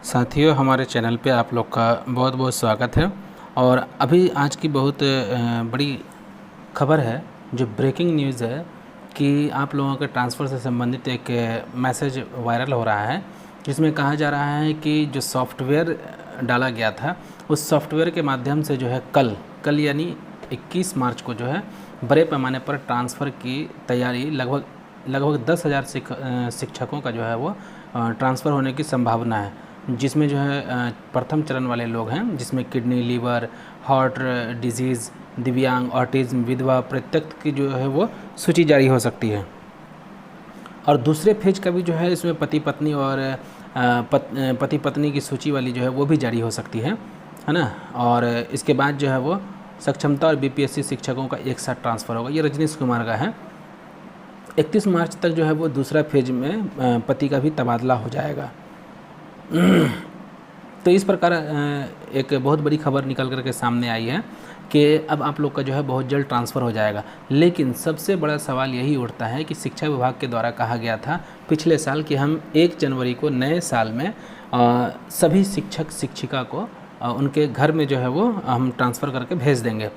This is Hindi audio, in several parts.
साथियों, हमारे चैनल पे आप लोग का बहुत बहुत स्वागत है। और अभी आज की बहुत बड़ी खबर है, जो ब्रेकिंग न्यूज़ है कि आप लोगों के ट्रांसफ़र से संबंधित एक मैसेज वायरल हो रहा है, जिसमें कहा जा रहा है कि जो सॉफ्टवेयर डाला गया था, उस सॉफ्टवेयर के माध्यम से जो है कल यानी 21 मार्च को जो है बड़े पैमाने पर ट्रांसफ़र की तैयारी लगभग 10,000 शिक्षकों का जो है वो ट्रांसफ़र होने की संभावना है, जिसमें जो है प्रथम चरण वाले लोग हैं, जिसमें किडनी, लीवर, हार्ट डिजीज़, दिव्यांग, ऑटिज़म, विधवा, परित्यक्त की जो है वो सूची जारी हो सकती है। और दूसरे फेज का भी जो है इसमें पति पत्नी और पति पत्नी की सूची वाली जो है वो भी जारी हो सकती है ना। और इसके बाद जो है वो सक्षमता और बीपीएससी शिक्षकों का एक साथ ट्रांसफ़र होगा। ये रजनीश कुमार का है। 31 मार्च तक जो है वो दूसरा फेज में पति का भी तबादला हो जाएगा। तो इस प्रकार एक बहुत बड़ी खबर निकल कर के सामने आई है कि अब आप लोग का जो है बहुत जल्द ट्रांसफ़र हो जाएगा। लेकिन सबसे बड़ा सवाल यही उठता है कि शिक्षा विभाग के द्वारा कहा गया था पिछले साल कि हम 1 जनवरी को नए साल में सभी शिक्षक शिक्षिका को उनके घर में जो है वो हम ट्रांसफ़र करके भेज देंगे।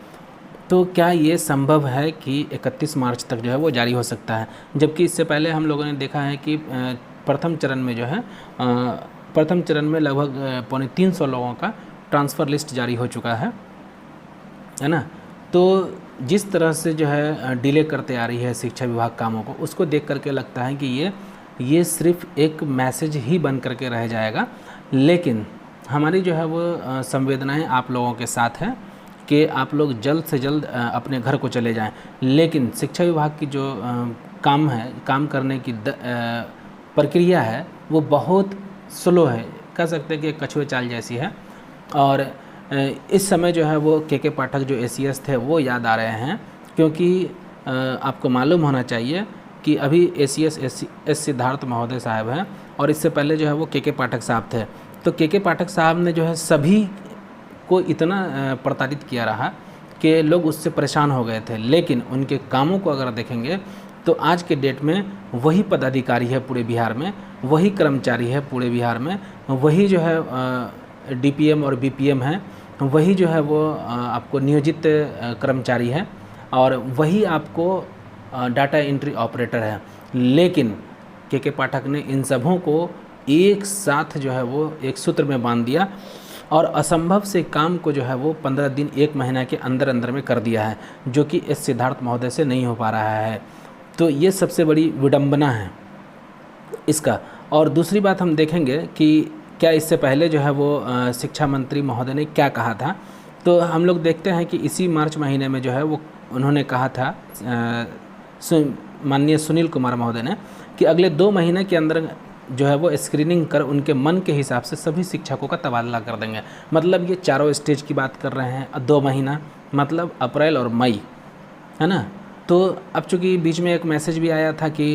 तो क्या ये संभव है कि 31 मार्च तक जो है वो जारी हो सकता है? जबकि इससे पहले हम लोगों ने देखा है कि प्रथम चरण में जो है प्रथम चरण में लगभग 350 लोगों का ट्रांसफ़र लिस्ट जारी हो चुका है ना। तो जिस तरह से जो है डिले करते आ रही है शिक्षा विभाग कामों को, उसको देख करके लगता है कि ये सिर्फ एक मैसेज ही बन करके रह जाएगा। लेकिन हमारी जो है वो संवेदनाएं आप लोगों के साथ है कि आप लोग जल्द से जल्द अपने घर को चले जाएं। लेकिन शिक्षा विभाग की जो काम करने की प्रक्रिया है वो बहुत स्लो है, कह सकते हैं कि कछुए चाल जैसी है। और इस समय जो है वो के पाठक जो एसीएस थे वो याद आ रहे हैं, क्योंकि आपको मालूम होना चाहिए कि अभी एसीएस एस सिद्धार्थ महोदय साहब हैं, और इससे पहले जो है वो के पाठक साहब थे। तो के पाठक साहब ने जो है सभी को इतना प्रताड़ित किया रहा कि लोग उससे परेशान हो गए थे। लेकिन उनके कामों को अगर देखेंगे तो आज के डेट में वही पदाधिकारी है पूरे बिहार में, वही कर्मचारी है पूरे बिहार में, वही जो है डीपीएम और बीपीएम है, वही जो है वो आपको नियोजित कर्मचारी है, और वही आपको डाटा एंट्री ऑपरेटर है। लेकिन के पाठक ने इन सबों को एक साथ जो है वो एक सूत्र में बांध दिया, और असंभव से काम को जो है वो 15 दिन 1 महीना के अंदर अंदर में कर दिया है, जो कि एस सिद्धार्थ महोदय से नहीं हो पा रहा है। तो ये सबसे बड़ी विडंबना है इसका। और दूसरी बात हम देखेंगे कि क्या इससे पहले जो है वो शिक्षा मंत्री महोदय ने क्या कहा था। तो हम लोग देखते हैं कि इसी मार्च महीने में जो है वो उन्होंने कहा था माननीय सुनील कुमार महोदय ने कि अगले 2 महीने के अंदर जो है वो स्क्रीनिंग कर उनके मन के हिसाब से सभी शिक्षकों का तबादला कर देंगे। मतलब ये चारों स्टेज की बात कर रहे हैं। 2 महीना मतलब अप्रैल और मई, है ना। तो अब चूँकि बीच में एक मैसेज भी आया था कि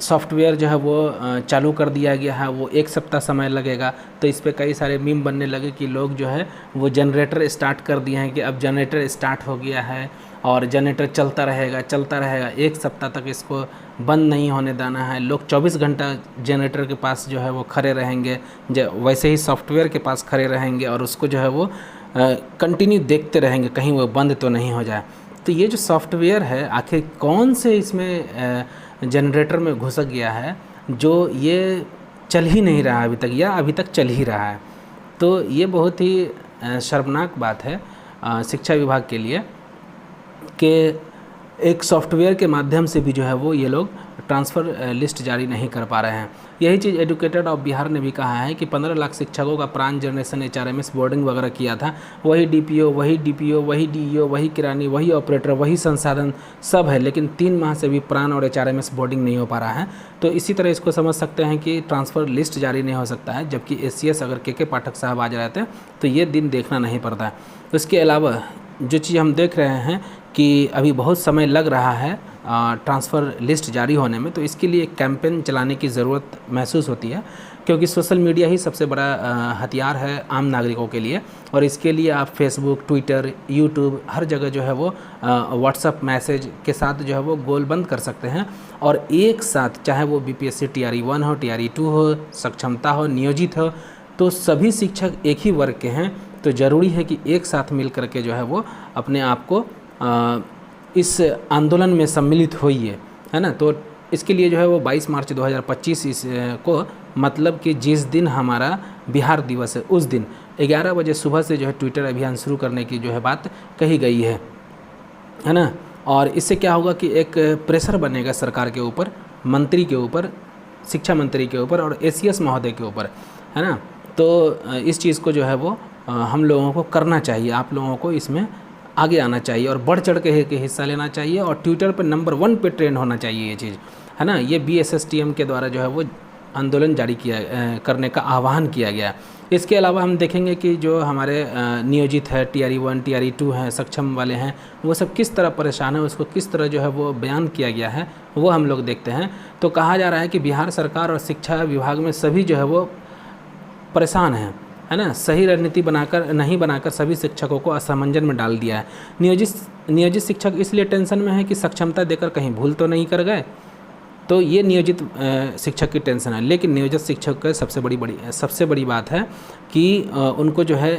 सॉफ्टवेयर जो है वो चालू कर दिया गया है, वो 1 सप्ताह समय लगेगा। तो इस पे कई सारे मीम बनने लगे कि लोग जो है वो जनरेटर स्टार्ट कर दिए हैं कि अब जनरेटर स्टार्ट हो गया है और जनरेटर चलता रहेगा 1 सप्ताह तक इसको बंद नहीं होने देना है। लोग 24 घंटा जनरेटर के पास जो है वो खड़े रहेंगे, वैसे ही सॉफ्टवेयर के पास खड़े रहेंगे और उसको जो है वो कंटिन्यू देखते रहेंगे कहीं वो बंद तो नहीं हो जाए। तो ये जो सॉफ्टवेयर है आखिर कौन से इसमें जनरेटर में घुस गया है जो ये चल ही नहीं रहा अभी तक, या अभी तक चल ही रहा है। तो ये बहुत ही शर्मनाक बात है शिक्षा विभाग के लिए कि एक सॉफ्टवेयर के माध्यम से भी जो है वो ये लोग ट्रांसफ़र लिस्ट जारी नहीं कर पा रहे हैं। यही चीज़ एजुकेटेड ऑफ बिहार ने भी कहा है कि 15 लाख शिक्षकों का प्राण जनरेशन एचआरएमएस बोर्डिंग वगैरह किया था। वही डीपीओ, वही डीईओ, वही किरानी, वही ऑपरेटर, वही संसाधन सब है, लेकिन 3 माह से भी प्राण और एचआरएमएस बोर्डिंग नहीं हो पा रहा है। तो इसी तरह इसको समझ सकते हैं कि ट्रांसफ़र लिस्ट जारी नहीं हो सकता है, जबकि एसीएस अगर के पाठक साहब आ जाते तो ये दिन देखना नहीं पड़ता है। उसके अलावा जो चीज़ हम देख रहे हैं कि अभी बहुत समय लग रहा है ट्रांसफ़र लिस्ट जारी होने में, तो इसके लिए एक कैंपेन चलाने की ज़रूरत महसूस होती है, क्योंकि सोशल मीडिया ही सबसे बड़ा हथियार है आम नागरिकों के लिए। और इसके लिए आप फेसबुक, ट्विटर, यूट्यूब हर जगह जो है वो व्हाट्सअप मैसेज के साथ जो है वो गोलबंद कर सकते हैं। और एक साथ, चाहे वो बीपीएससी TRE 1 हो, TRE 2 हो, सक्षमता हो, नियोजित हो, तो सभी शिक्षक एक ही वर्ग के हैं, तो ज़रूरी है कि एक साथ मिल कर के जो है वो अपने आप को इस आंदोलन में सम्मिलित होइए, है ना। तो इसके लिए जो है वो 22 मार्च 2025 को, मतलब कि जिस दिन हमारा बिहार दिवस है, उस दिन 11 बजे सुबह से जो है ट्विटर अभियान शुरू करने की जो है बात कही गई है ना। और इससे क्या होगा कि एक प्रेशर बनेगा सरकार के ऊपर, मंत्री के ऊपर, शिक्षा मंत्री के ऊपर और ACS महोदय के ऊपर, है ना। तो इस चीज़ को जो है वो हम लोगों को करना चाहिए, आप लोगों को इसमें आगे आना चाहिए और बढ़ चढ़ के हिस्सा लेना चाहिए। और ट्विटर पर नंबर 1 पे ट्रेंड होना चाहिए ये चीज़, है ना। ये BSSTM के द्वारा जो है वो आंदोलन जारी करने का आह्वान किया गया। इसके अलावा हम देखेंगे कि जो हमारे नियोजित है, TRE 1, TRE 2 हैं, सक्षम वाले हैं, वो सब किस तरह परेशान है, उसको किस तरह जो है वो बयान किया गया है, वो हम लोग देखते हैं। तो कहा जा रहा है कि बिहार सरकार और शिक्षा विभाग में सभी जो है वो परेशान हैं, है ना। सही रणनीति नहीं बनाकर सभी शिक्षकों को असमंजन में डाल दिया है। नियोजित शिक्षक इसलिए टेंशन में है कि सक्षमता देकर कहीं भूल तो नहीं कर गए, तो ये नियोजित शिक्षक की टेंशन है। लेकिन नियोजित शिक्षक का सबसे बड़ी बात है कि उनको जो है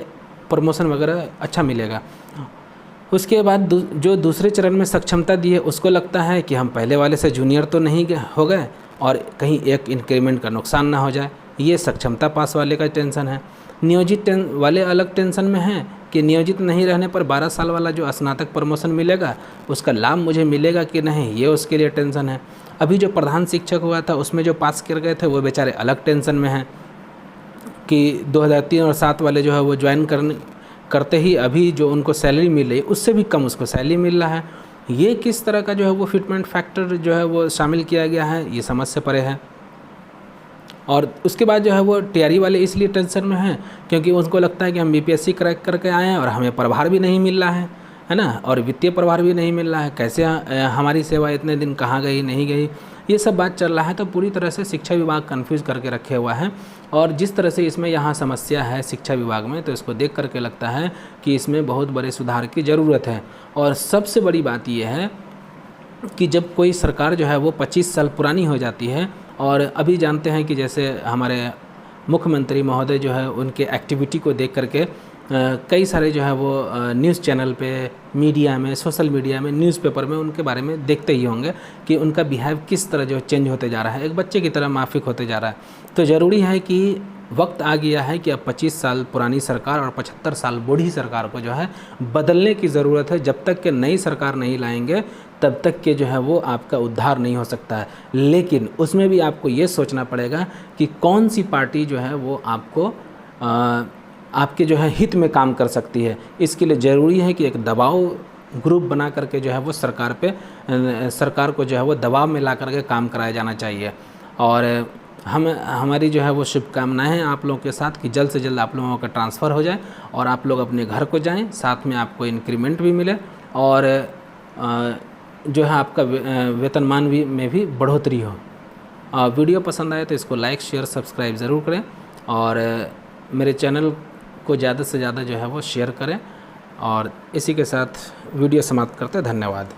प्रमोशन वगैरह अच्छा मिलेगा। उसके बाद जो दूसरे चरण में सक्षमता दी है, उसको लगता है कि हम पहले वाले से जूनियर तो नहीं हो गए और कहीं एक इंक्रीमेंट का नुकसान ना हो जाए, ये सक्षमता पास वाले का टेंशन है। नियोजित वाले अलग टेंशन में हैं कि नियोजित नहीं रहने पर 12 साल वाला जो स्नातक प्रमोशन मिलेगा, उसका लाभ मुझे मिलेगा कि नहीं, ये उसके लिए टेंशन है। अभी जो प्रधान शिक्षक हुआ था, उसमें जो पास कर गए थे, वो बेचारे अलग टेंशन में हैं कि 2003 और 7 वाले जो है वो ज्वाइन करते ही अभी जो उनको सैलरी मिल रही है, उससे भी कम उसको सैलरी मिल रहा है। ये किस तरह का जो है वो फिटमेंट फैक्टर जो है वो शामिल किया गया है, ये समझ से परे है। और उसके बाद जो है वो TRE वाले इसलिए टेंशन में हैं क्योंकि उनको लगता है कि हम BPSC क्रैक करके आए हैं और हमें प्रभार भी नहीं मिल रहा है ना, और वित्तीय प्रभार भी नहीं मिल रहा है, कैसे हमारी सेवा इतने दिन कहाँ गई, नहीं गई, ये सब बात चल रहा है। तो पूरी तरह से शिक्षा विभाग कन्फ्यूज़ करके रखे हुआ है। और जिस तरह से इसमें यहाँ समस्या है शिक्षा विभाग में, तो इसको देख करके लगता है कि इसमें बहुत बड़े सुधार की ज़रूरत है। और सबसे बड़ी बात यह है कि जब कोई सरकार जो है वो 25 साल पुरानी हो जाती है, और अभी जानते हैं कि जैसे हमारे मुख्यमंत्री महोदय जो है उनके एक्टिविटी को देख करके कई सारे जो है वो न्यूज़ चैनल पे, मीडिया में, सोशल मीडिया में, न्यूज़पेपर में उनके बारे में देखते ही होंगे कि उनका बिहेव किस तरह जो चेंज होते जा रहा है, एक बच्चे की तरह माफिक होते जा रहा है। तो ज़रूरी है कि वक्त आ गया है कि अब 25 साल पुरानी सरकार और 75 साल बूढ़ी सरकार को जो है बदलने की ज़रूरत है। जब तक कि नई सरकार नहीं लाएंगे तब तक के जो है वो आपका उद्धार नहीं हो सकता है। लेकिन उसमें भी आपको ये सोचना पड़ेगा कि कौन सी पार्टी जो है वो आपको आपके जो है हित में काम कर सकती है। इसके लिए ज़रूरी है कि एक दबाव ग्रुप बना करके जो है वो सरकार को जो है वो दबाव में ला करके काम कराया जाना चाहिए। और हमारी जो है वो शुभकामनाएं हैं आप लोगों के साथ कि जल्द से जल्द आप लोगों का ट्रांसफ़र हो जाए और आप लोग अपने घर को जाएं, साथ में आपको इंक्रीमेंट भी मिले और जो है आपका वेतनमान में भी बढ़ोतरी हो। वीडियो पसंद आए तो इसको लाइक, शेयर, सब्सक्राइब ज़रूर करें और मेरे चैनल को ज़्यादा से ज़्यादा जो है वो शेयर करें। और इसी के साथ वीडियो समाप्त करते हैं। धन्यवाद।